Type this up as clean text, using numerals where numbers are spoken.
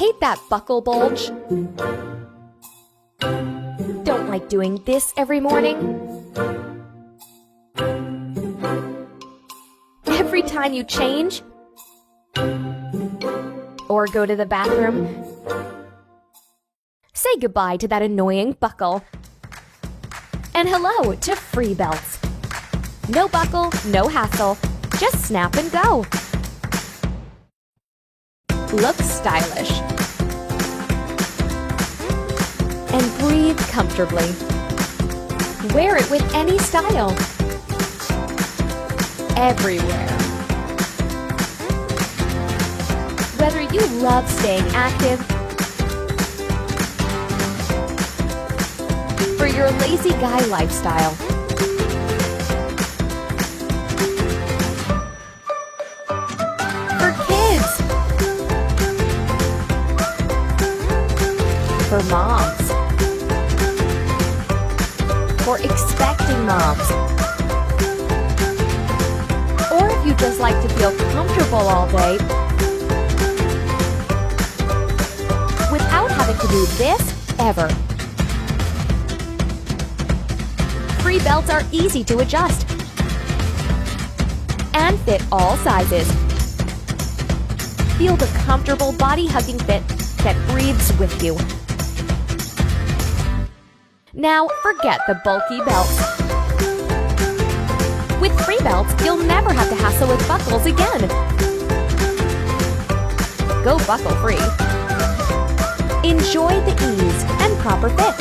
Hate that buckle bulge. Don't like doing this every morning. Every time you change or go to the bathroom, say goodbye to that annoying buckle. And hello to Free Belts. No buckle, no hassle, just snap and go. Look stylish. And breathe comfortably. Wear it with any style. Everywhere. Whether you love staying active, for your lazy guy lifestyle, for kids, for moms, for expecting moms, or if you just like to feel comfortable all day without having to do this ever. Free Belts are easy to adjust and fit all sizes. Feel the comfortable body-hugging fit that breathes with you. Now forget the bulky belts. With Free Belts, you'll never have to hassle with buckles again. Go buckle free. Enjoy the ease and proper fit.